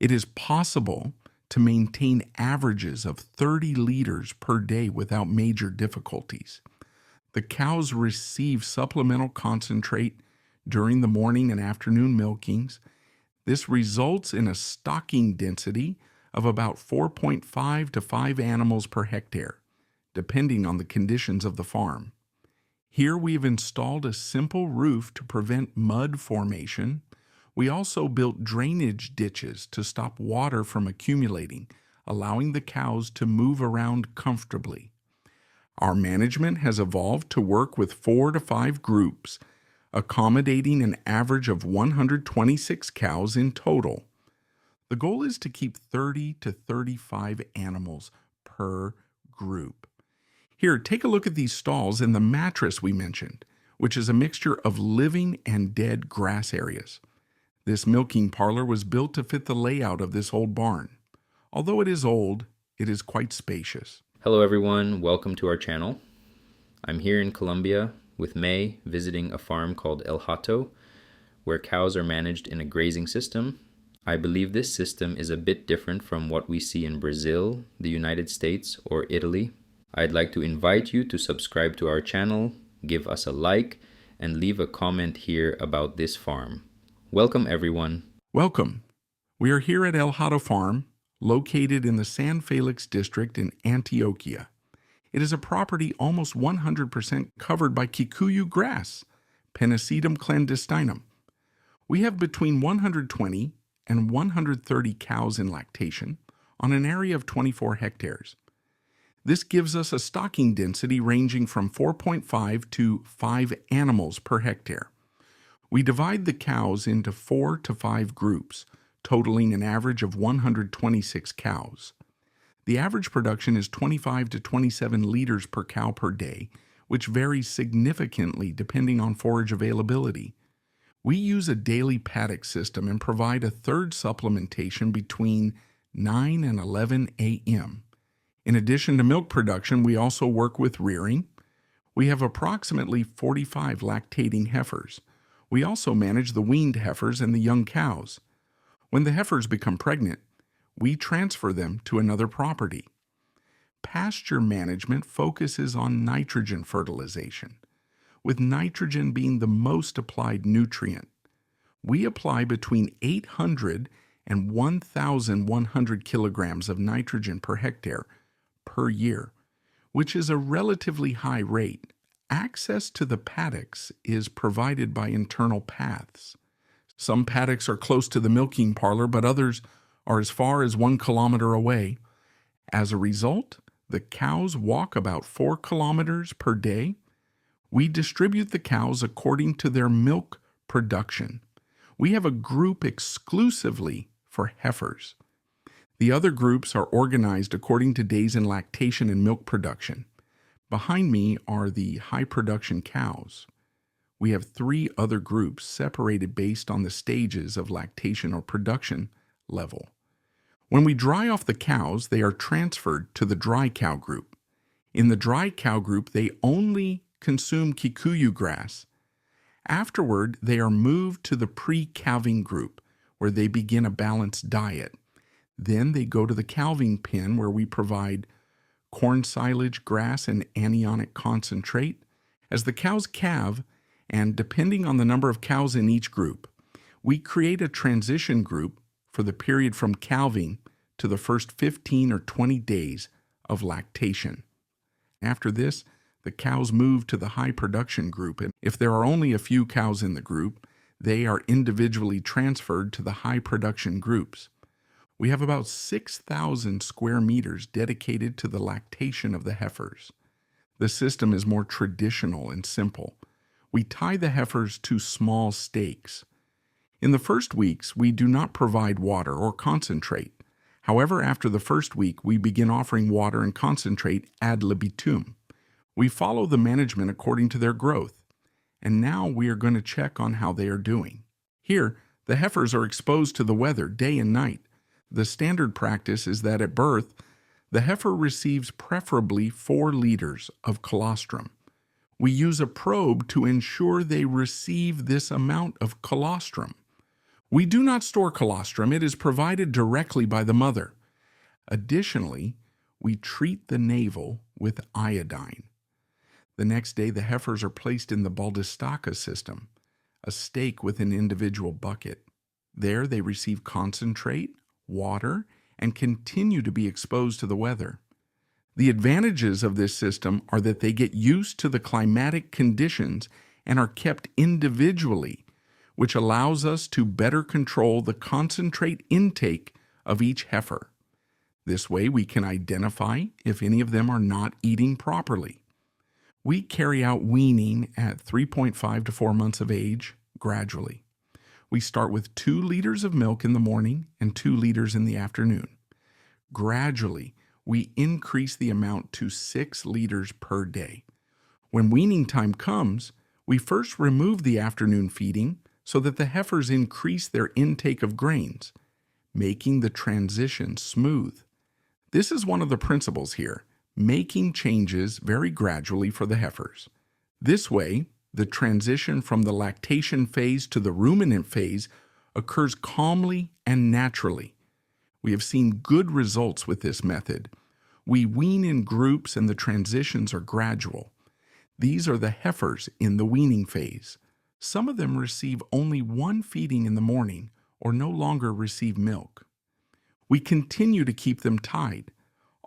It is possible to maintain averages of 30 liters per day without major difficulties. The cows receive supplemental concentrate during the morning and afternoon milkings. This results in a stocking density of about 4.5 to 5 animals per hectare, depending on the conditions of the farm. Here we have installed a simple roof to prevent mud formation. We also built drainage ditches to stop water from accumulating, allowing the cows to move around comfortably. Our management has evolved to work with 4 to 5 groups, accommodating an average of 126 cows in total. The goal is to keep 30 to 35 animals per group. Here, take a look at these stalls and the mattress we mentioned, which is a mixture of living and dead grass areas. This milking parlor was built to fit the layout of this old barn. Although it is old, it is quite spacious. Hello everyone, welcome to our channel. I'm here in Colombia with May visiting a farm called El Hato, where cows are managed in a grazing system. I believe this system is a bit different from what we see in Brazil, the United States, or Italy. I'd like to invite you to subscribe to our channel, give us a like, and leave a comment here about this farm. Welcome everyone. Welcome. We are here at El Hato Farm, located in the San Félix district in Antioquia. It is a property almost 100% covered by Kikuyu grass, Pennisetum clandestinum. We have between 120 and 130 cows in lactation on an area of 24 hectares. This gives us a stocking density ranging from 4.5 to 5 animals per hectare. We divide the cows into 4 to 5 groups, totaling an average of 126 cows. The average production is 25 to 27 liters per cow per day, which varies significantly depending on forage availability. We use a daily paddock system and provide a third supplementation between 9 and 11 a.m. In addition to milk production, we also work with rearing. We have approximately 45 lactating heifers. We also manage the weaned heifers and the young cows. When the heifers become pregnant, we transfer them to another property. Pasture management focuses on nitrogen fertilization, with nitrogen being the most applied nutrient. We apply between 800 and 1,100 kilograms of nitrogen per hectare per year, which is a relatively high rate. Access to the paddocks is provided by internal paths. Some paddocks are close to the milking parlor, but others are as far as 1 kilometer away. As a result, the cows walk about 4 kilometers per day. We distribute the cows according to their milk production. We have a group exclusively for heifers. The other groups are organized according to days in lactation and milk production. Behind me are the high production cows. We have 3 other groups separated based on the stages of lactation or production level. When we dry off the cows, they are transferred to the dry cow group. In the dry cow group, they only consume Kikuyu grass. Afterward, they are moved to the pre-calving group, where they begin a balanced diet. Then they go to the calving pen, where we provide corn silage, grass, and anionic concentrate as the cows calve, and depending on the number of cows in each group, we create a transition group for the period from calving to the first 15 or 20 days of lactation. After this, the cows move to the high production group, and if there are only a few cows in the group, they are individually transferred to the high production groups. We have about 6,000 square meters dedicated to the lactation of the heifers. The system is more traditional and simple. We tie the heifers to small stakes. In the first weeks, we do not provide water or concentrate. However, after the first week, we begin offering water and concentrate ad libitum. We follow the management according to their growth. And now we are going to check on how they are doing. Here, the heifers are exposed to the weather day and night. The standard practice is that at birth, the heifer receives preferably 4 liters of colostrum. We use a probe to ensure they receive this amount of colostrum. We do not store colostrum. It is provided directly by the mother. Additionally, we treat the navel with iodine. The next day, the heifers are placed in the baldistaca system, a stake with an individual bucket. There they receive concentrate, water, and continue to be exposed to the weather. The advantages of this system are that they get used to the climatic conditions and are kept individually, which allows us to better control the concentrate intake of each heifer. This way we can identify if any of them are not eating properly. We carry out weaning at 3.5 to 4 months of age gradually. We start with 2 liters of milk in the morning and 2 liters in the afternoon. Gradually, we increase the amount to 6 liters per day. When weaning time comes, we first remove the afternoon feeding so that the heifers increase their intake of grains, making the transition smooth. This is one of the principles here, making changes very gradually for the heifers. This way, the transition from the lactation phase to the ruminant phase occurs calmly and naturally. We have seen good results with this method. We wean in groups and the transitions are gradual. These are the heifers in the weaning phase. Some of them receive only 1 feeding in the morning or no longer receive milk. We continue to keep them tied,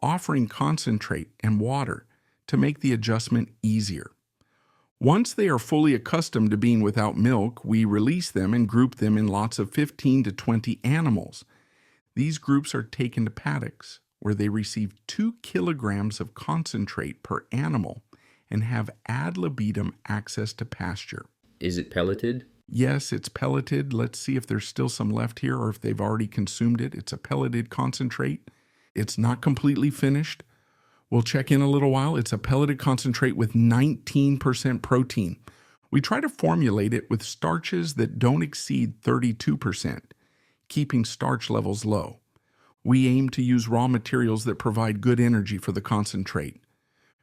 offering concentrate and water to make the adjustment easier. Once they are fully accustomed to being without milk, we release them and group them in lots of 15 to 20 animals. These groups are taken to paddocks, where they receive 2 kilograms of concentrate per animal and have ad libitum access to pasture. Is it pelleted? Yes, it's pelleted. Let's see if there's still some left here or if they've already consumed it. It's a pelleted concentrate. It's not completely finished. We'll check in a little while. It's a pelleted concentrate with 19% protein. We try to formulate it with starches that don't exceed 32%, keeping starch levels low. We aim to use raw materials that provide good energy for the concentrate.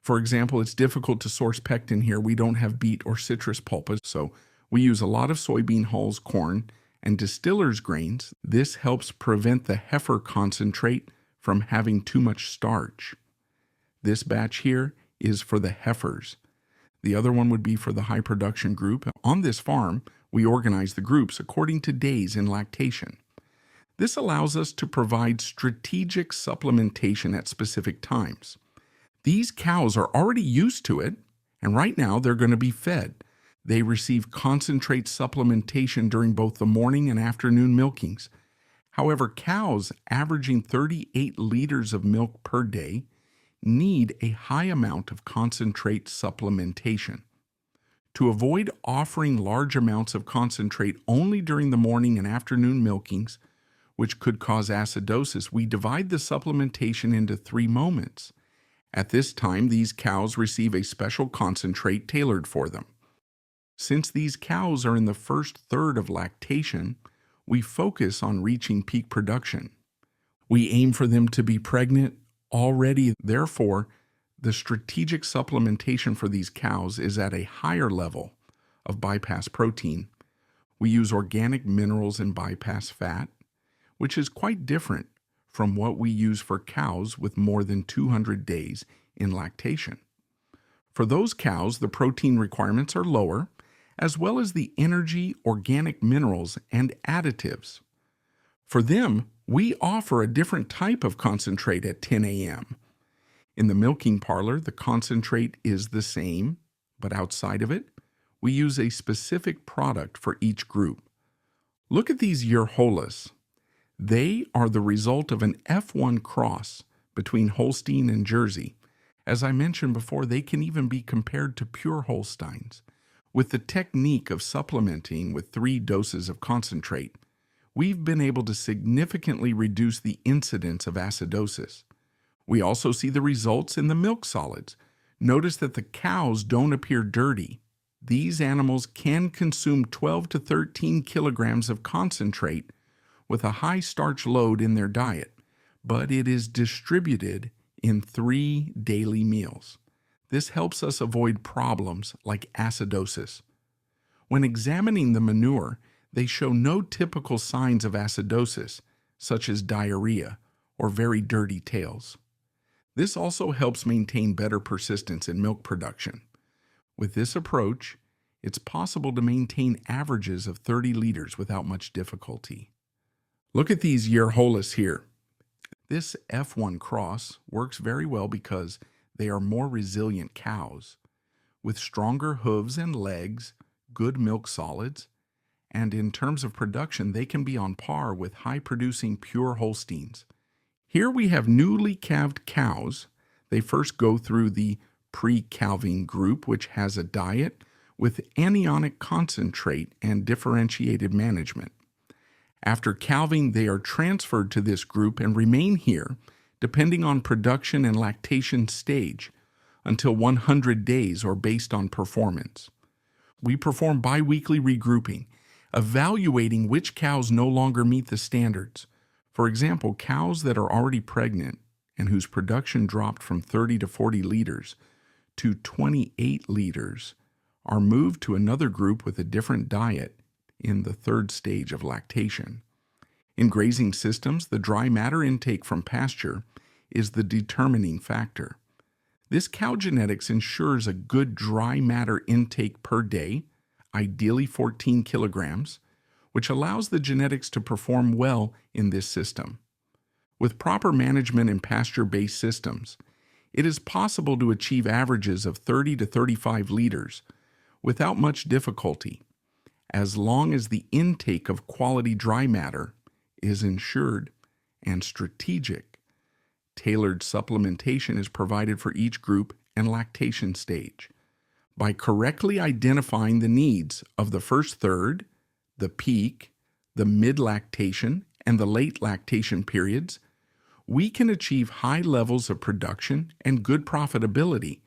For example, it's difficult to source pectin here. We don't have beet or citrus pulpa, so we use a lot of soybean hulls, corn, and distiller's grains. This helps prevent the heifer concentrate from having too much starch. This batch here is for the heifers. The other one would be for the high production group. On this farm, we organize the groups according to days in lactation. This allows us to provide strategic supplementation at specific times. These cows are already used to it, and right now they're going to be fed. They receive concentrate supplementation during both the morning and afternoon milkings. However, cows averaging 38 liters of milk per day need a high amount of concentrate supplementation. To avoid offering large amounts of concentrate only during the morning and afternoon milkings, which could cause acidosis, we divide the supplementation into 3 moments. At this time, these cows receive a special concentrate tailored for them. Since these cows are in the first third of lactation, we focus on reaching peak production. We aim for them to be pregnant already. Therefore, the strategic supplementation for these cows is at a higher level of bypass protein. We use organic minerals and bypass fat, which is quite different from what we use for cows with more than 200 days in lactation. For those cows, the protein requirements are lower, as well as the energy, organic minerals, and additives. For them, we offer a different type of concentrate at 10 a.m. In the milking parlor, the concentrate is the same, but outside of it, we use a specific product for each group. Look at these Urholas. They are the result of an F1 cross between Holstein and Jersey. As I mentioned before, they can even be compared to pure Holsteins. With the technique of supplementing with 3 doses of concentrate, we've been able to significantly reduce the incidence of acidosis. We also see the results in the milk solids. Notice that the cows don't appear dirty. These animals can consume 12 to 13 kilograms of concentrate with a high starch load in their diet, but it is distributed in 3 daily meals. This helps us avoid problems like acidosis. When examining the manure, They show no typical signs of acidosis, such as diarrhea or very dirty tails. This also helps maintain better persistence in milk production. With this approach, it's possible to maintain averages of 30 liters without much difficulty. Look at these Yerholas here. This F1 cross works very well because they are more resilient cows, with stronger hooves and legs, good milk solids, and in terms of production, they can be on par with high-producing pure Holsteins. Here we have newly calved cows. They first go through the pre-calving group, which has a diet with anionic concentrate and differentiated management. After calving, they are transferred to this group and remain here, depending on production and lactation stage, until 100 days or based on performance. We perform biweekly regrouping, evaluating which cows no longer meet the standards. For example, cows that are already pregnant and whose production dropped from 30 to 40 liters to 28 liters are moved to another group with a different diet in the third stage of lactation. In grazing systems, the dry matter intake from pasture is the determining factor. This cow genetics ensures a good dry matter intake per day, ideally 14 kilograms, which allows the genetics to perform well in this system. With proper management in pasture-based systems, it is possible to achieve averages of 30 to 35 liters without much difficulty, as long as the intake of quality dry matter is ensured and strategic. Tailored supplementation is provided for each group and lactation stage. By correctly identifying the needs of the first third, the peak, the mid-lactation, and the late lactation periods, we can achieve high levels of production and good profitability.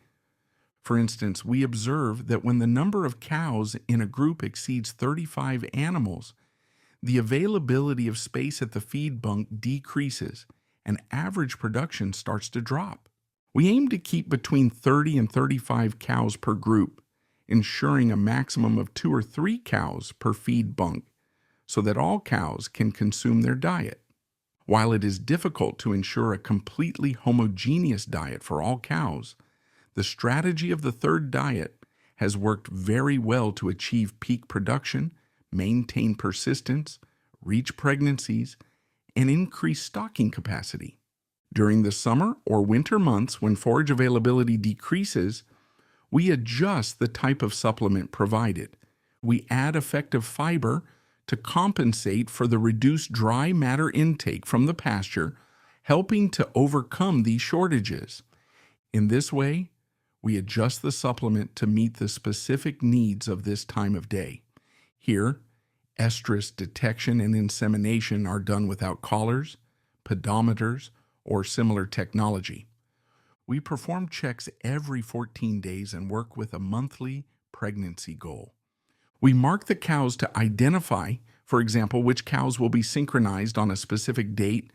For instance, we observe that when the number of cows in a group exceeds 35 animals, the availability of space at the feed bunk decreases and average production starts to drop. We aim to keep between 30 and 35 cows per group, ensuring a maximum of 2 or 3 cows per feed bunk so that all cows can consume their diet. While it is difficult to ensure a completely homogeneous diet for all cows, the strategy of the third diet has worked very well to achieve peak production, maintain persistence, reach pregnancies, and increase stocking capacity. During the summer or winter months when forage availability decreases, we adjust the type of supplement provided. We add effective fiber to compensate for the reduced dry matter intake from the pasture, helping to overcome these shortages. In this way, we adjust the supplement to meet the specific needs of this time of day. Here, estrus detection and insemination are done without collars, pedometers, or similar technology. We perform checks every 14 days and work with a monthly pregnancy goal. We mark the cows to identify, for example, which cows will be synchronized on a specific date.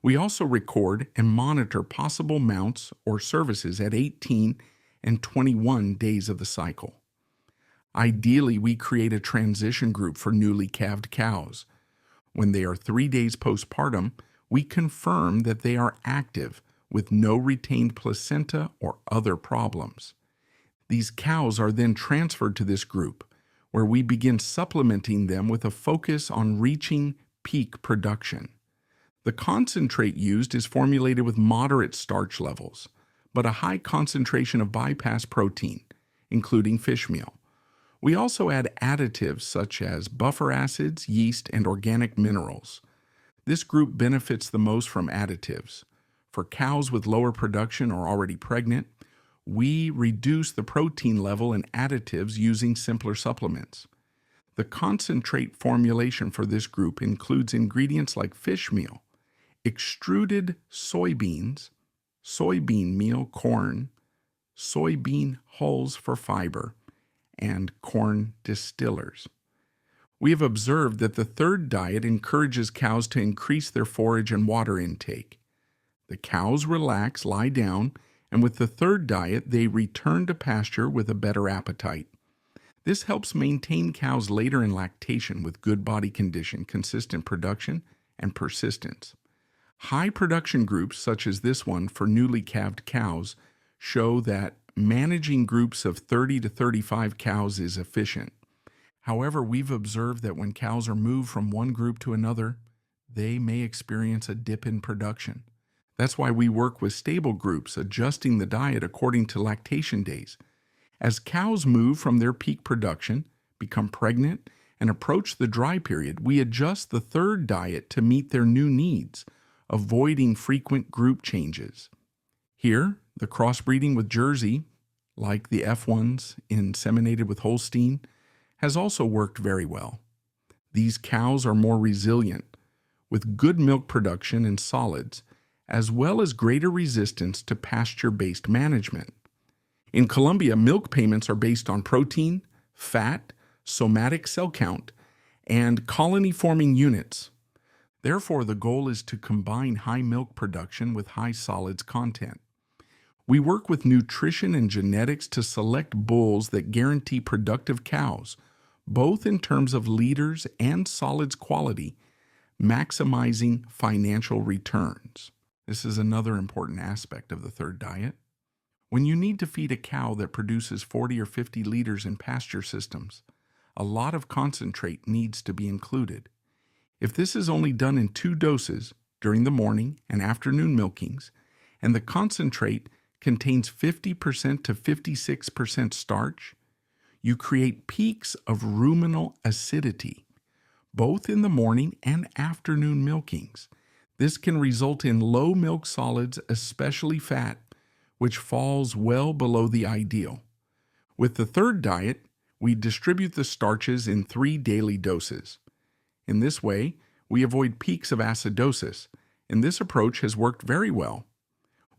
We also record and monitor possible mounts or services at 18 and 21 days of the cycle. Ideally, we create a transition group for newly calved cows. When they are 3 days postpartum, we confirm that they are active with no retained placenta or other problems. These cows are then transferred to this group, where we begin supplementing them with a focus on reaching peak production. The concentrate used is formulated with moderate starch levels, but a high concentration of bypass protein, including fish meal. We also add additives such as buffer acids, yeast, and organic minerals. This group benefits the most from additives. For cows with lower production or already pregnant, we reduce the protein level in additives using simpler supplements. The concentrate formulation for this group includes ingredients like fish meal, extruded soybeans, soybean meal corn, soybean hulls for fiber, and corn distillers. We have observed that the third diet encourages cows to increase their forage and water intake. The cows relax, lie down, and with the third diet, they return to pasture with a better appetite. This helps maintain cows later in lactation with good body condition, consistent production, and persistence. High production groups, such as this one for newly calved cows, show that managing groups of 30 to 35 cows is efficient. However, we've observed that when cows are moved from one group to another, they may experience a dip in production. That's why we work with stable groups, adjusting the diet according to lactation days. As cows move from their peak production, become pregnant, and approach the dry period, we adjust the third diet to meet their new needs, avoiding frequent group changes. Here, the crossbreeding with Jersey, like the F1s inseminated with Holstein, has also worked very well. These cows are more resilient, with good milk production and solids, as well as greater resistance to pasture-based management. In Colombia, milk payments are based on protein, fat, somatic cell count, and colony-forming units. Therefore, the goal is to combine high milk production with high solids content. We work with nutrition and genetics to select bulls that guarantee productive cows, both in terms of leaders and solids quality, maximizing financial returns. This is another important aspect of the third diet. When you need to feed a cow that produces 40 or 50 liters in pasture systems, a lot of concentrate needs to be included. If this is only done in 2 doses during the morning and afternoon milkings, and the concentrate contains 50% to 56% starch, you create peaks of ruminal acidity, both in the morning and afternoon milkings. This can result in low milk solids, especially fat, which falls well below the ideal. With the third diet, we distribute the starches in 3 daily doses. In this way, we avoid peaks of acidosis, and this approach has worked very well.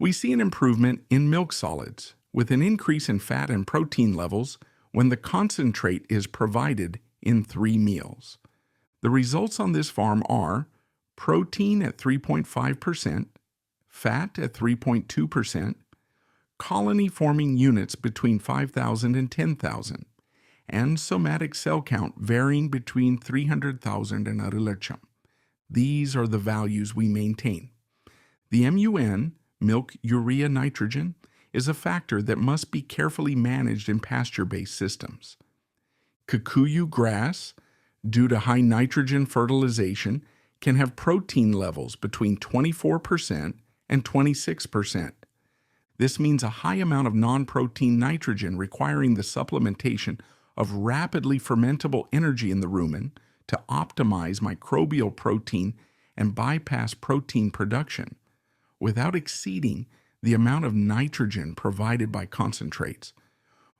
We see an improvement in milk solids, with an increase in fat and protein levels when the concentrate is provided in 3 meals. The results on this farm are protein at 3.5%, fat at 3.2%, colony-forming units between 5,000 and 10,000, and somatic cell count varying between 300,000 and 1,00,000. These are the values we maintain. The MUN, milk urea nitrogen, is a factor that must be carefully managed in pasture-based systems. Kikuyu grass, due to high nitrogen fertilization, can have protein levels between 24% and 26%. This means a high amount of non-protein nitrogen requiring the supplementation of rapidly fermentable energy in the rumen to optimize microbial protein and bypass protein production, without exceeding the amount of nitrogen provided by concentrates.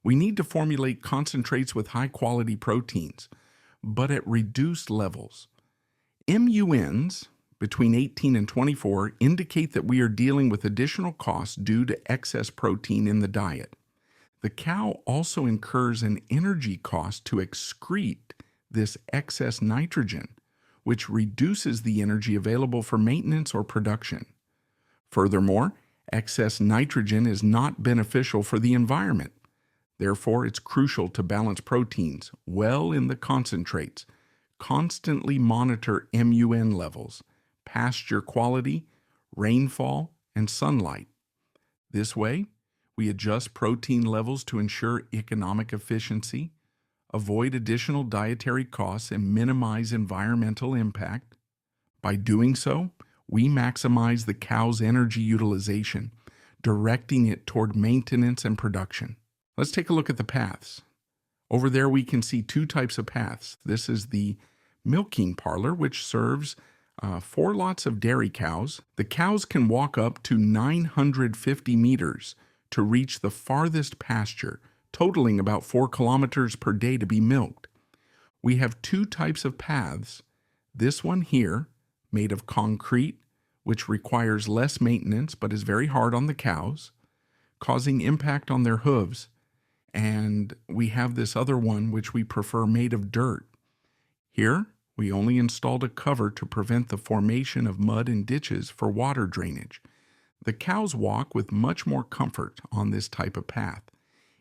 We need to formulate concentrates with high-quality proteins, but at reduced levels. MUNs between 18 and 24 indicate that we are dealing with additional costs due to excess protein in the diet. The cow also incurs an energy cost to excrete this excess nitrogen, which reduces the energy available for maintenance or production. Furthermore, excess nitrogen is not beneficial for the environment. Therefore, it's crucial to balance proteins well in the concentrates, constantly monitor MUN levels, pasture quality, rainfall, and sunlight. This way, we adjust protein levels to ensure economic efficiency, avoid additional dietary costs, and minimize environmental impact. By doing so, we maximize the cow's energy utilization, directing it toward maintenance and production. Let's take a look at the paths. Over there we can see 2 types of paths. This is the milking parlor, which serves 4 lots of dairy cows. The cows can walk up to 950 meters to reach the farthest pasture, totaling about 4 kilometers per day to be milked. We have 2 types of paths. This one here, made of concrete, which requires less maintenance but is very hard on the cows, causing impact on their hooves. And we have this other one, which we prefer made of dirt. Here, we only installed a cover to prevent the formation of mud and ditches for water drainage. The cows walk with much more comfort on this type of path.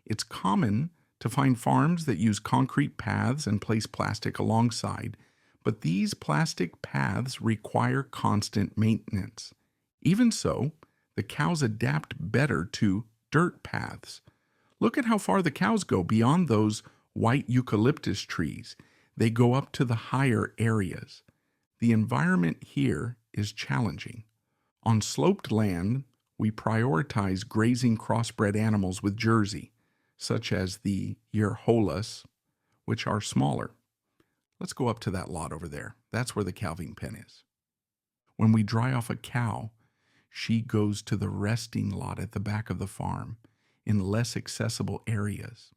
It's common to find farms that use concrete paths and place plastic alongside, but these plastic paths require constant maintenance. Even so, the cows adapt better to dirt paths. Look at how far the cows go beyond those white eucalyptus trees. They go up to the higher areas. The environment here is challenging. On sloped land, we prioritize grazing crossbred animals with Jersey, such as the Yerholas, which are smaller. Let's go up to that lot over there. That's where the calving pen is. When we dry off a cow, she goes to the resting lot at the back of the farm in less accessible areas.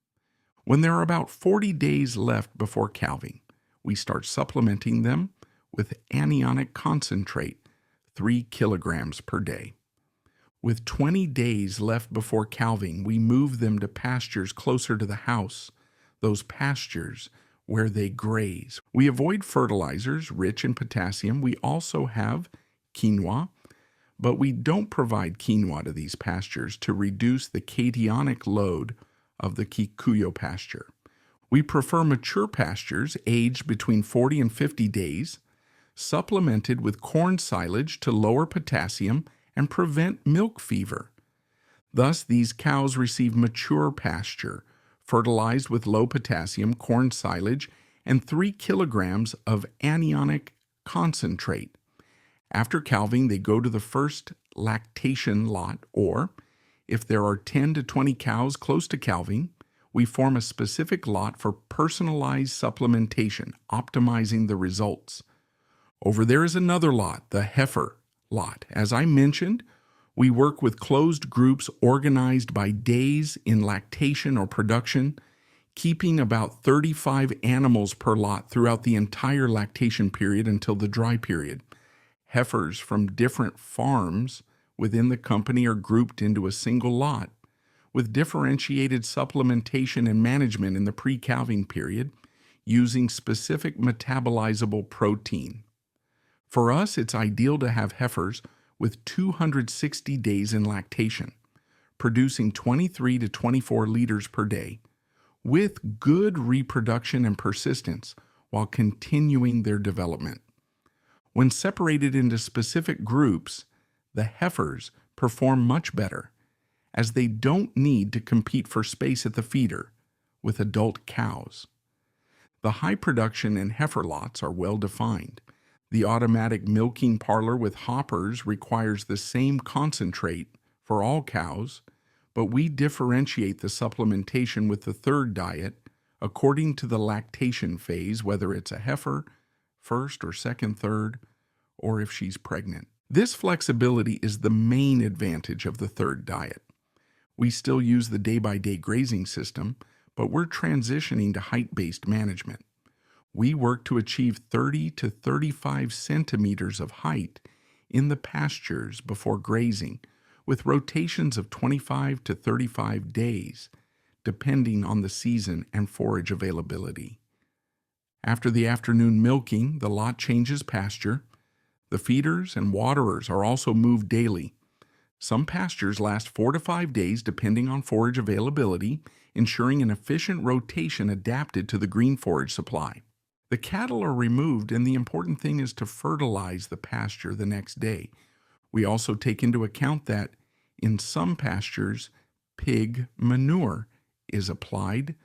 When there are about 40 days left before calving, we start supplementing them with anionic concentrate, 3 kilograms per day. With 20 days left before calving, we move them to pastures closer to the house, those pastures where they graze. We avoid fertilizers rich in potassium. We also have quinoa, but we don't provide quinoa to these pastures to reduce the cationic load of the Kikuyu pasture. We prefer mature pastures aged between 40 and 50 days, supplemented with corn silage to lower potassium and prevent milk fever. Thus, these cows receive mature pasture, fertilized with low potassium corn silage and 3 kilograms of anionic concentrate. After calving, they go to the first lactation lot, or if there are 10 to 20 cows close to calving, we form a specific lot for personalized supplementation, optimizing the results. Over there is another lot, the heifer lot. As I mentioned, we work with closed groups organized by days in lactation or production, keeping about 35 animals per lot throughout the entire lactation period until the dry period. Heifers from different farms within the company are grouped into a single lot, with differentiated supplementation and management in the pre-calving period using specific metabolizable protein. For us, it's ideal to have heifers with 260 days in lactation, producing 23 to 24 liters per day, with good reproduction and persistence while continuing their development. When separated into specific groups, the heifers perform much better, as they don't need to compete for space at the feeder with adult cows. The high production and heifer lots are well defined. The automatic milking parlor with hoppers requires the same concentrate for all cows, but we differentiate the supplementation with the third diet according to the lactation phase, whether it's a heifer, first or second, third, or if she's pregnant. This flexibility is the main advantage of the third diet. We still use the day-by-day grazing system, but we're transitioning to height-based management. We work to achieve 30 to 35 centimeters of height in the pastures before grazing, with rotations of 25 to 35 days, depending on the season and forage availability. After the afternoon milking, the lot changes pasture. The feeders and waterers are also moved daily. Some pastures last 4 to 5 days depending on forage availability, ensuring an efficient rotation adapted to the green forage supply. The cattle are removed, and the important thing is to fertilize the pasture the next day. We also take into account that in some pastures, pig manure is applied,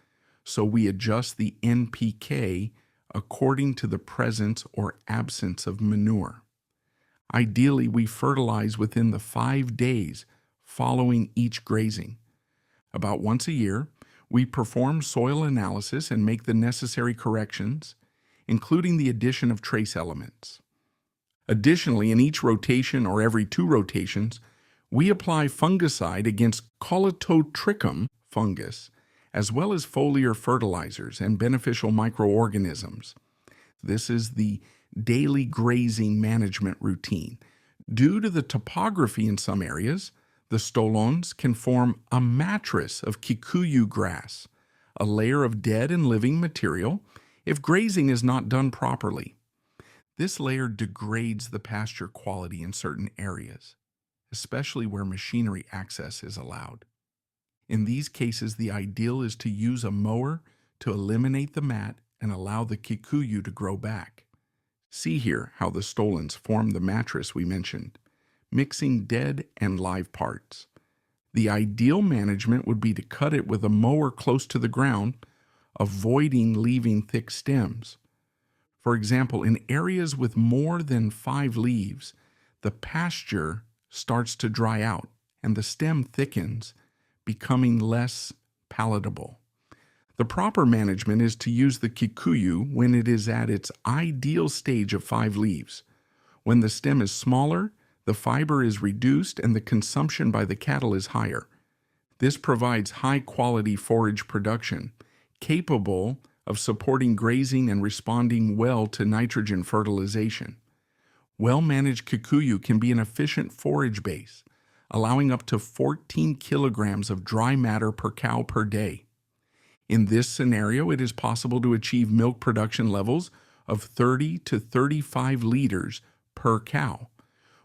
so we adjust the NPK according to the presence or absence of manure. Ideally, we fertilize within the 5 days following each grazing. About once a year, we perform soil analysis and make the necessary corrections, including the addition of trace elements. Additionally, in each rotation or every 2 rotations, we apply fungicide against Colototrichum fungus, as well as foliar fertilizers and beneficial microorganisms. This is the daily grazing management routine. Due to the topography in some areas, the stolons can form a mattress of Kikuyu grass, a layer of dead and living material, if grazing is not done properly. This layer degrades the pasture quality in certain areas, especially where machinery access is allowed. In these cases, the ideal is to use a mower to eliminate the mat and allow the Kikuyu to grow back. See here how the stolons form the mattress we mentioned, mixing dead and live parts. The ideal management would be to cut it with a mower close to the ground, avoiding leaving thick stems. For example, in areas with more than 5 leaves, the pasture starts to dry out and the stem thickens, becoming less palatable. The proper management is to use the Kikuyu when it is at its ideal stage of 5 leaves. When the stem is smaller, the fiber is reduced and the consumption by the cattle is higher. This provides high-quality forage production, capable of supporting grazing and responding well to nitrogen fertilization. Well-managed Kikuyu can be an efficient forage base, allowing up to 14 kilograms of dry matter per cow per day. In this scenario, it is possible to achieve milk production levels of 30 to 35 liters per cow,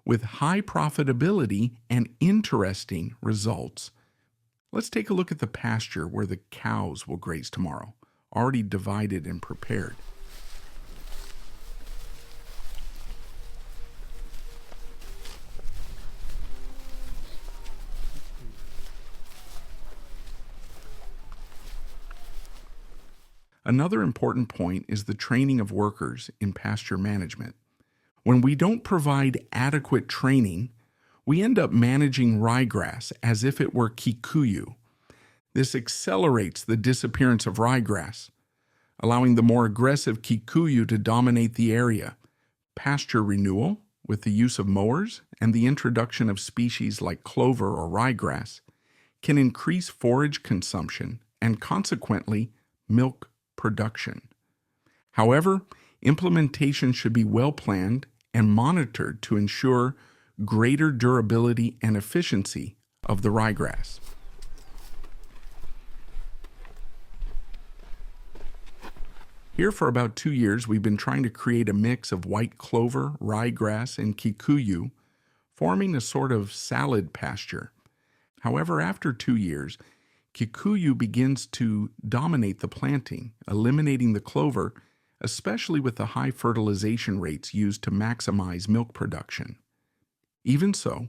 with high profitability and interesting results. Let's take a look at the pasture where the cows will graze tomorrow, already divided and prepared. Another important point is the training of workers in pasture management. When we don't provide adequate training, we end up managing ryegrass as if it were Kikuyu. This accelerates the disappearance of ryegrass, allowing the more aggressive Kikuyu to dominate the area. Pasture renewal, with the use of mowers and the introduction of species like clover or ryegrass, can increase forage consumption and consequently milk production. However, implementation should be well planned and monitored to ensure greater durability and efficiency of the ryegrass. Here for about 2 years, we've been trying to create a mix of white clover, ryegrass, and Kikuyu, forming a sort of salad pasture. However, after 2 years, Kikuyu begins to dominate the planting, eliminating the clover, especially with the high fertilization rates used to maximize milk production. Even so,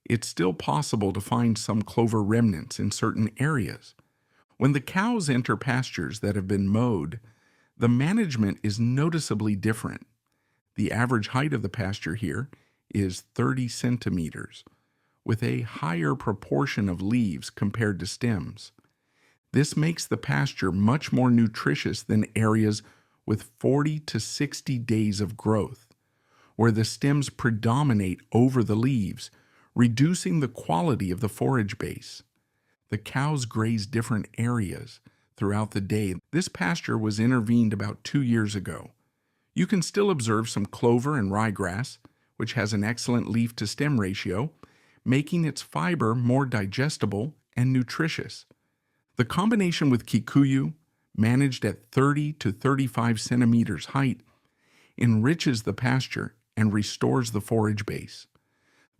it's still possible to find some clover remnants in certain areas. When the cows enter pastures that have been mowed, the management is noticeably different. The average height of the pasture here is 30 centimeters, with a higher proportion of leaves compared to stems. This makes the pasture much more nutritious than areas with 40 to 60 days of growth, where the stems predominate over the leaves, reducing the quality of the forage base. The cows graze different areas throughout the day. This pasture was intervened about 2 years ago. You can still observe some clover and ryegrass, which has an excellent leaf-to-stem ratio, making its fiber more digestible and nutritious. The combination with Kikuyu, managed at 30 to 35 centimeters height, enriches the pasture and restores the forage base.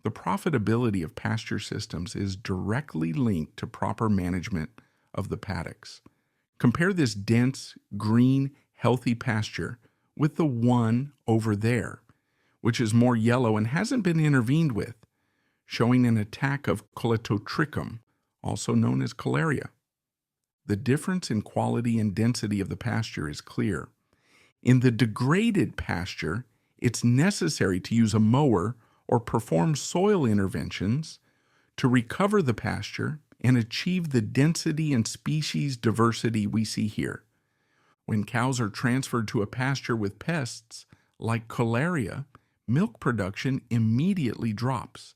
The profitability of pasture systems is directly linked to proper management of the paddocks. Compare this dense, green, healthy pasture with the one over there, which is more yellow and hasn't been intervened with, showing an attack of Coletotrichum, also known as cholera. The difference in quality and density of the pasture is clear. In the degraded pasture, it's necessary to use a mower or perform soil interventions to recover the pasture and achieve the density and species diversity we see here. When cows are transferred to a pasture with pests like cholera, milk production immediately drops.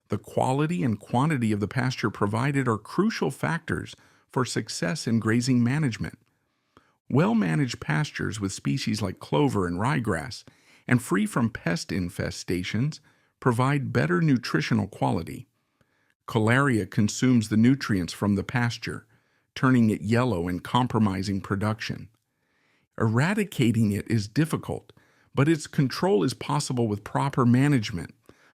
The quality and quantity of the pasture provided are crucial factors for success in grazing management. Well-managed pastures with species like clover and ryegrass and free from pest infestations provide better nutritional quality. Cholera consumes the nutrients from the pasture, turning it yellow and compromising production. Eradicating it is difficult, but its control is possible with proper management.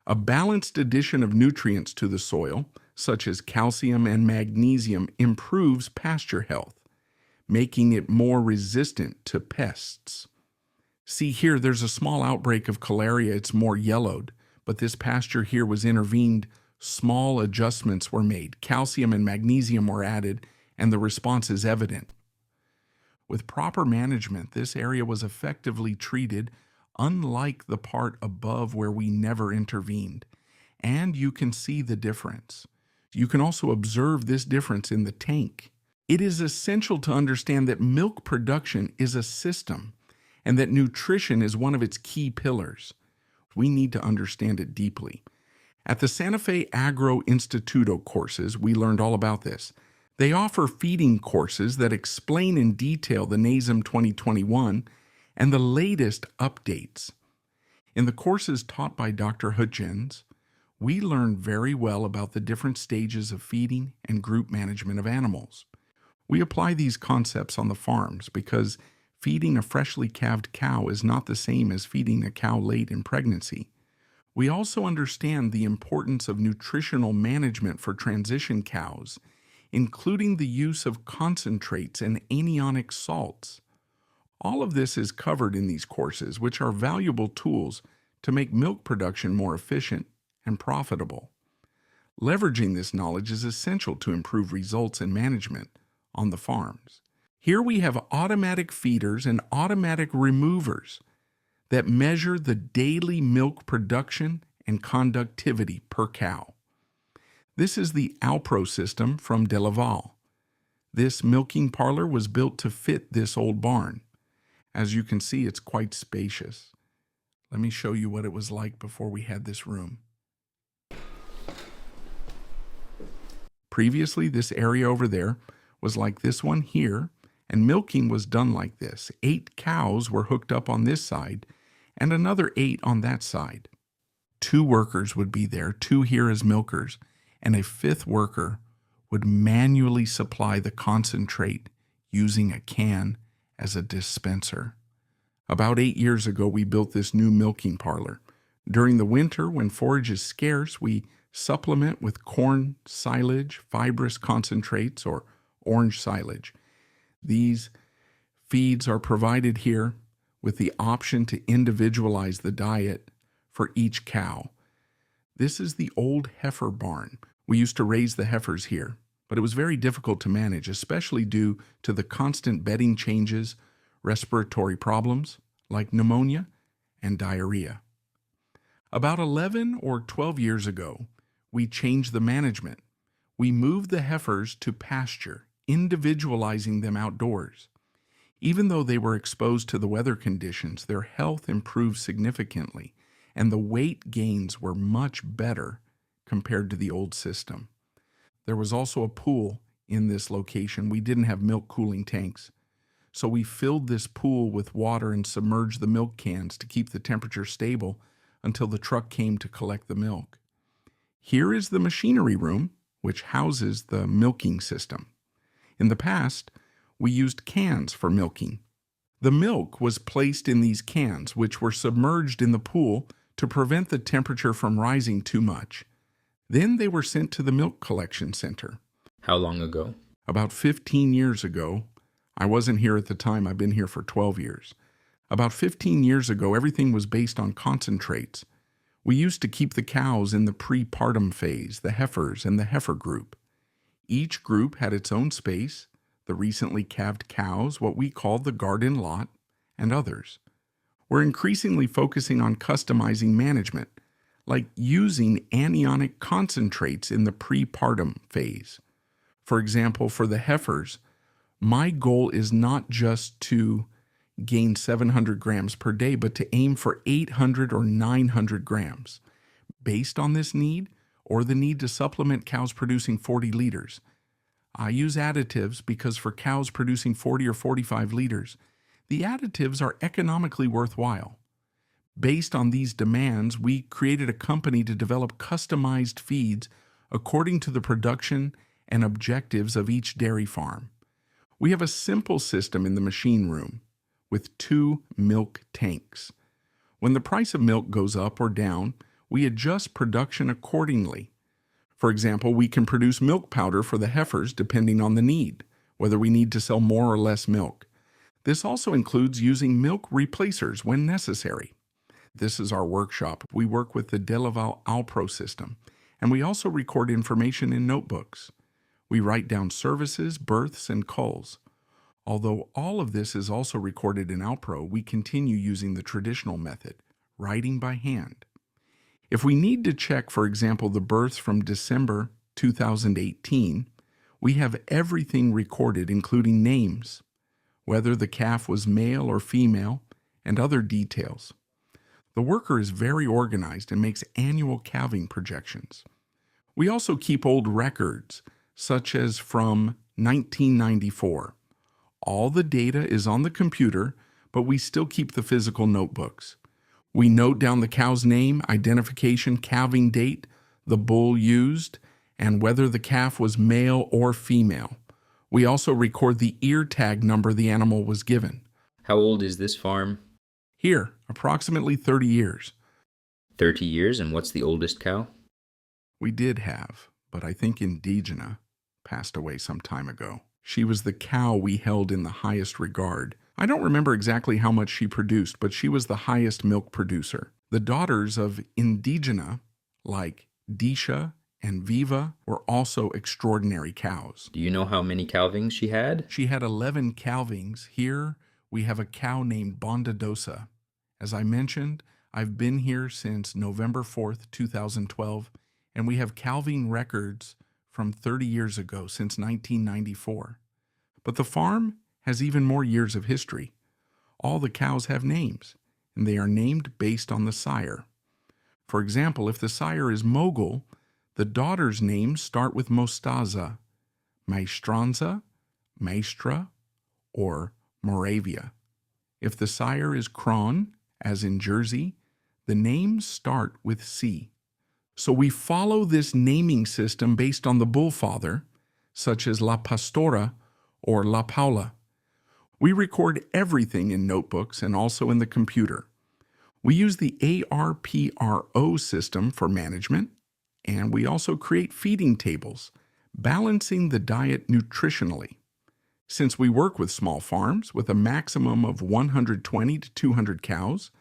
A balanced addition of nutrients to the soil, such as calcium and magnesium, improves pasture health, making it more resistant to pests. See here, there's a small outbreak of cholera. It's more yellowed, but this pasture here was intervened. Small adjustments were made. Calcium and magnesium were added, and the response is evident. With proper management, this area was effectively treated, unlike the part above where we never intervened. And you can see the difference. You can also observe this difference in the tank. It is essential to understand that milk production is a system and that nutrition is one of its key pillars. We need to understand it deeply. At the Santa Fe Agroinstituto courses, we learned all about this. They offer feeding courses that explain in detail the NASM 2021 and the latest updates. In the courses taught by Dr. Hutchins, we learned very well about the different stages of feeding and group management of animals. We apply these concepts on the farms because feeding a freshly calved cow is not the same as feeding a cow late in pregnancy. We also understand the importance of nutritional management for transition cows, including the use of concentrates and anionic salts. All of this is covered in these courses, which are valuable tools to make milk production more efficient and profitable. Leveraging this knowledge is essential to improve results and management on the farms. Here we have automatic feeders and automatic removers that measure the daily milk production and conductivity per cow. This is the Alpro system from De Laval. This milking parlor was built to fit this old barn. As you can see, it's quite spacious. Let me show you what it was like before we had this room. Previously, this area over there was like this one here, and milking was done like this. 8 cows were hooked up on this side, and another 8 on that side. 2 workers would be there, 2 here as milkers, and a 5th worker would manually supply the concentrate using a can as a dispenser. About 8 years ago, we built this new milking parlor. During the winter, when forage is scarce, we supplement with corn silage, fibrous concentrates, or orange silage. These feeds are provided here with the option to individualize the diet for each cow. This is the old heifer barn. We used to raise the heifers here, but it was very difficult to manage, especially due to the constant bedding changes, respiratory problems like pneumonia and diarrhea. About 11 or 12 years ago, we changed the management. We moved the heifers to pasture, individualizing them outdoors. Even though they were exposed to the weather conditions, their health improved significantly, and the weight gains were much better compared to the old system. There was also a pool in this location. We didn't have milk cooling tanks, so we filled this pool with water and submerged the milk cans to keep the temperature stable until the truck came to collect the milk. Here is the machinery room, which houses the milking system. In the past, we used cans for milking. The milk was placed in these cans, which were submerged in the pool to prevent the temperature from rising too much. Then they were sent to the milk collection center. How long ago? About 15 years ago. I wasn't here at the time. I've been here for 12 years. About 15 years ago, everything was based on concentrates. We used to keep the cows in the prepartum phase, the heifers and the heifer group. Each group had its own space, the recently calved cows, what we call the garden lot, and others. We're increasingly focusing on customizing management, like using anionic concentrates in the prepartum phase. For example, for the heifers, my goal is not just to gain 700 grams per day, but to aim for 800 or 900 grams. Based on this need, or the need to supplement cows producing 40 liters. I use additives because for cows producing 40 or 45 liters, the additives are economically worthwhile. Based on these demands, we created a company to develop customized feeds according to the production and objectives of each dairy farm. We have a simple system in the machine room with 2 milk tanks. When the price of milk goes up or down, we adjust production accordingly. For example, we can produce milk powder for the heifers depending on the need, whether we need to sell more or less milk. This also includes using milk replacers when necessary. This is our workshop. We work with the Delaval Alpro system, and we also record information in notebooks. We write down services, births, and culls. Although all of this is also recorded in Alpro, we continue using the traditional method, writing by hand. If we need to check, for example, the births from December 2018, we have everything recorded, including names, whether the calf was male or female, and other details. The worker is very organized and makes annual calving projections. We also keep old records, such as from 1994. All the data is on the computer, but we still keep the physical notebooks. We note down the cow's name, identification, calving date, the bull used, and whether the calf was male or female. We also record the ear tag number the animal was given. How old is this farm? Here, approximately 30 years. 30 years, and what's the oldest cow? We did have, but I think Indigena passed away some time ago. She was the cow we held in the highest regard. I don't remember exactly how much she produced, but she was the highest milk producer. The daughters of Indigena, like Disha and Viva, were also extraordinary cows. Do you know how many calvings she had? She had 11 calvings. Here we have a cow named Bondadosa. As I mentioned, I've been here since November 4th, 2012, and we have calving records from 30 years ago, since 1994. But the farm has even more years of history. All the cows have names, and they are named based on the sire. For example, if the sire is Mogul, the daughter's names start with Mostaza, Maestranza, Maestra, or Moravia. If the sire is Kron, as in Jersey, the names start with C. So we follow this naming system based on the bullfather, such as La Pastora or La Paula. We record everything in notebooks and also in the computer. We use the ARPRO system for management, and we also create feeding tables, balancing the diet nutritionally. Since we work with small farms with a maximum of 120 to 200 cows,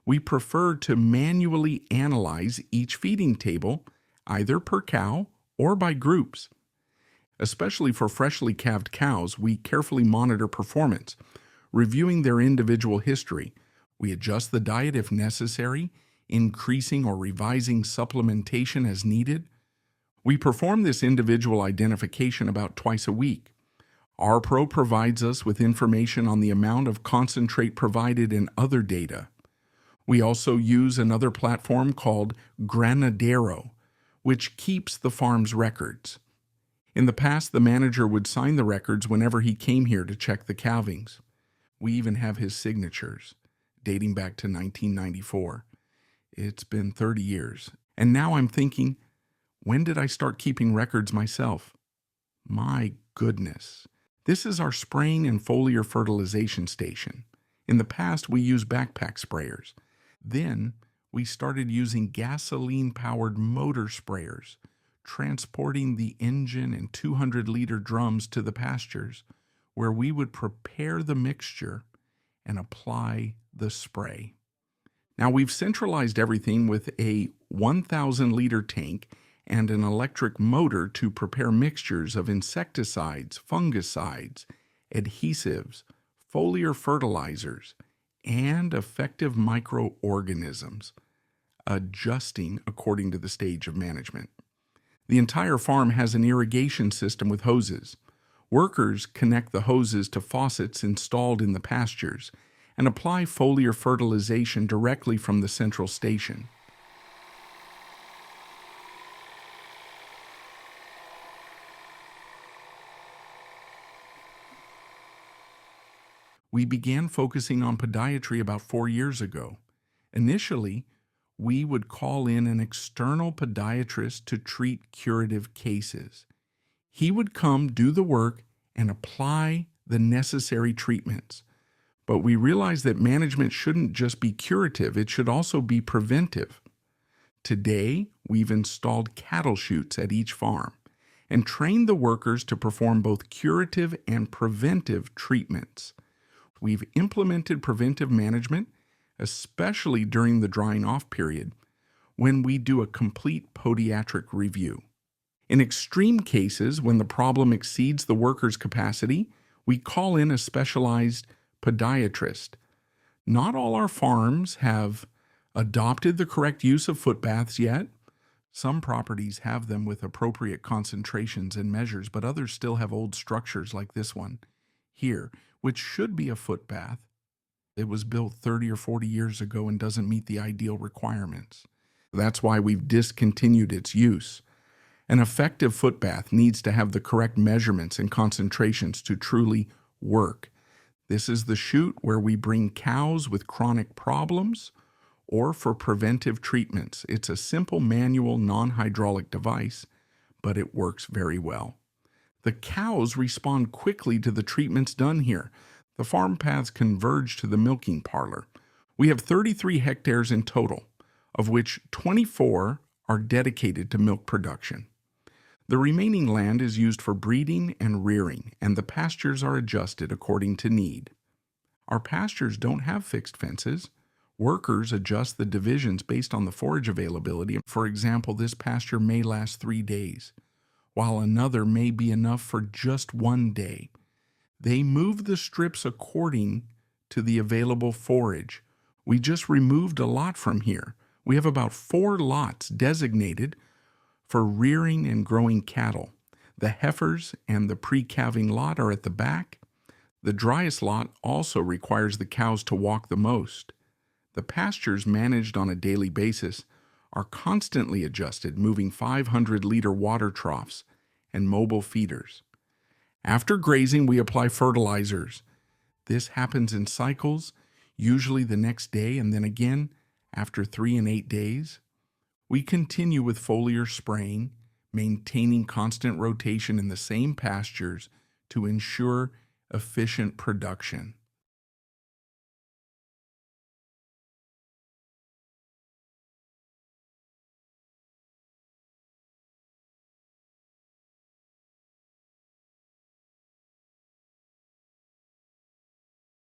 we prefer to manually analyze each feeding table, either per cow or by groups. Especially for freshly calved cows, we carefully monitor performance, reviewing their individual history. We adjust the diet if necessary, increasing or revising supplementation as needed. We perform this individual identification about twice a week. RPRO provides us with information on the amount of concentrate provided and other data. We also use another platform called Granadero, which keeps the farm's records. In the past, the manager would sign the records whenever he came here to check the calvings. We even have his signatures, dating back to 1994. It's been 30 years. And now I'm thinking, when did I start keeping records myself? My goodness. This is our spraying and foliar fertilization station. In the past, we used backpack sprayers. Then, we started using gasoline-powered motor sprayers, transporting the engine in 200-liter drums to the pastures, where we would prepare the mixture and apply the spray. Now, we've centralized everything with a 1,000-liter tank and an electric motor to prepare mixtures of insecticides, fungicides, adhesives, foliar fertilizers, and effective microorganisms, adjusting according to the stage of management. The entire farm has an irrigation system with hoses. Workers connect the hoses to faucets installed in the pastures and apply foliar fertilization directly from the central station. We began focusing on podiatry about 4 years ago. Initially, we would call in an external podiatrist to treat curative cases. He would come, do the work, and apply the necessary treatments. But we realized that management shouldn't just be curative, it should also be preventive. Today, we've installed cattle chutes at each farm and trained the workers to perform both curative and preventive treatments. We've implemented preventive management, especially during the drying off period, when we do a complete podiatric review. In extreme cases, when the problem exceeds the worker's capacity, we call in a specialized podiatrist. Not all our farms have adopted the correct use of foot baths yet. Some properties have them with appropriate concentrations and measures, but others still have old structures like this one here, which should be a foot bath. It was built 30 or 40 years ago and doesn't meet the ideal requirements. That's why we've discontinued its use. An effective foot bath needs to have the correct measurements and concentrations to truly work. This is the chute where we bring cows with chronic problems or for preventive treatments. It's a simple manual non-hydraulic device, but it works very well. The cows respond quickly to the treatments done here. The farm paths converge to the milking parlor. We have 33 hectares in total, of which 24 are dedicated to milk production. The remaining land is used for breeding and rearing, and the pastures are adjusted according to need. Our pastures don't have fixed fences. Workers adjust the divisions based on the forage availability. For example, this pasture may last 3 days, while another may be enough for just 1 day. They move the strips according to the available forage. We just removed a lot from here. We have about 4 lots designated for rearing and growing cattle. The heifers and the pre-calving lot are at the back. The driest lot also requires the cows to walk the most. The pastures managed on a daily basis are constantly adjusted, moving 500-liter water troughs and mobile feeders. After grazing, we apply fertilizers. This happens in cycles, usually the next day and then again after 3 and 8 days. We continue with foliar spraying, maintaining constant rotation in the same pastures to ensure efficient production.